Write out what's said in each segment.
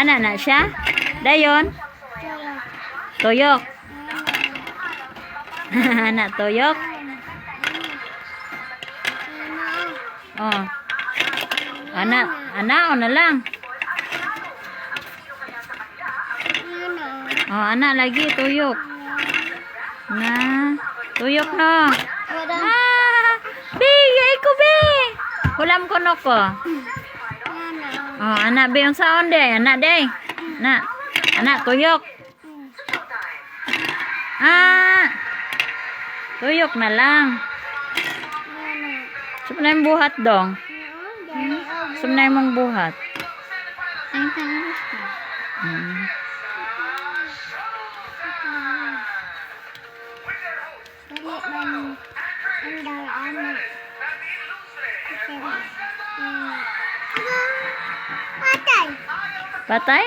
Ana na siya? Dayon? Tuyok. Ana, tuyok. Oh. Ana o na lang. Oh, ana lagi tuyok. Na, tuyok no. Be, yay ko be. Hulam ko no ko. Oh, anak be yung saon de, anak de. Anak tuyok. Tuyok na lang. Saan na yung buhat dong? Saan na yung buhat? Patay?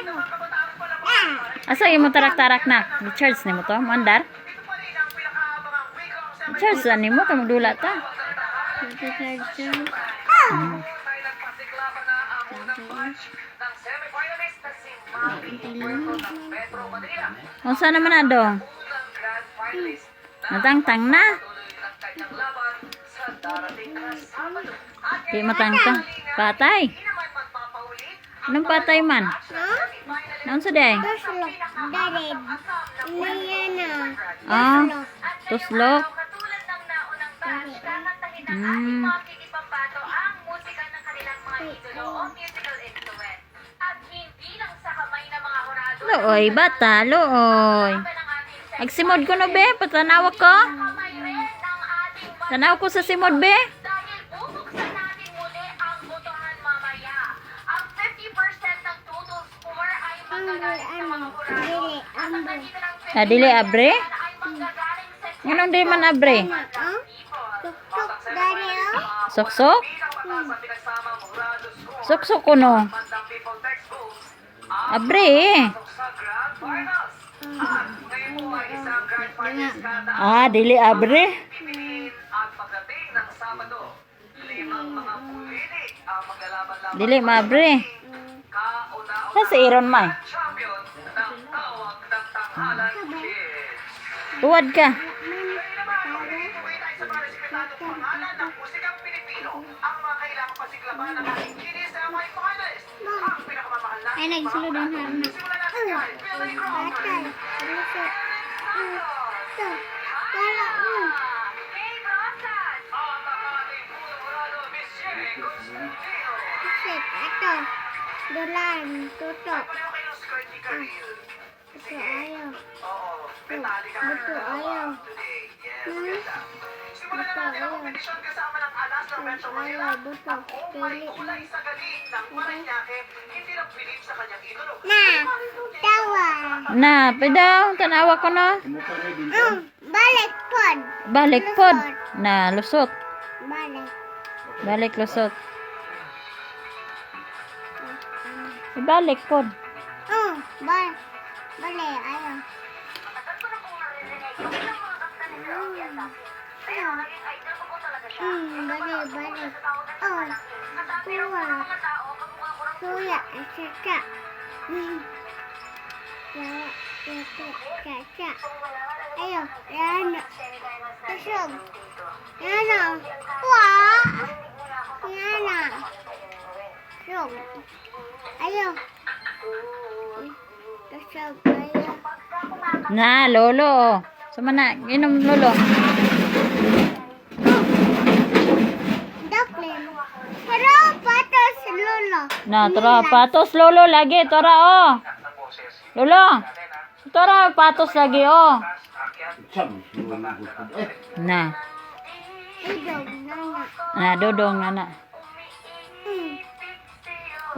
Asa yung mo tarak-tarak na? Charge ni mo to? Mandar? Charge ni mo? Kaya magdula ta? Saan naman na dong? Natangtang na? Di matangtang. Patay? Anong patay man? Anong sa day? Tuslok. Looy, bata, looy. Agsimod ko no be, patanaw ko. Tanaw ko sa simod be. Dili abre? Anong di man abre? Sok-sok? Sok-sok ko no. Abre dili abre. Dili maabre. Sa iron may. Tuwad ka. Ay, nagsulod ang harap. Ito. Dolan. Tutok. Ito ayaw. Ito ayaw. Na, pedaw, tanawa ko na. Balik pod. Balik pod. Na, lusot. Balik lusot. Balik pod. Balik, ayaw. Balik. Suya, caca. Caca. Ayo, Yana. Tusog. Yana. Wah. Yana. Tusog. Ayo. Tusog, ayo. Na, lolo. Sama na, inom lolo. Na, tara, patos lolo lagi, tara oh. Lolo. Tara, patos lagi oh. Na. Na, dodong nana.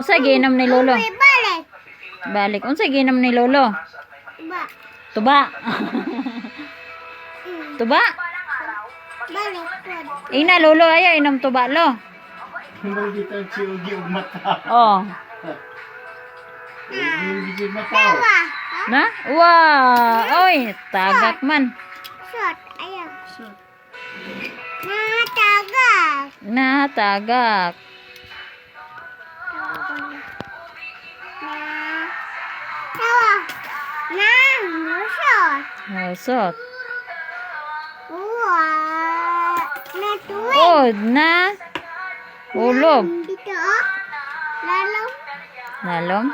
Unsa giinom ni lolo? Balik. Balik. Unsa giinom ni lolo? Tuba. Tuba? Balik. Ina lolo ayo inom tuba lo. Oh. Na? Wow. Oy, tagak man. Shot, ayo. Shot. Natagak. Natagak. Usot. Uwa. Natuwid. Od na. Ulog. Dito, oh. Lalong. Lalong.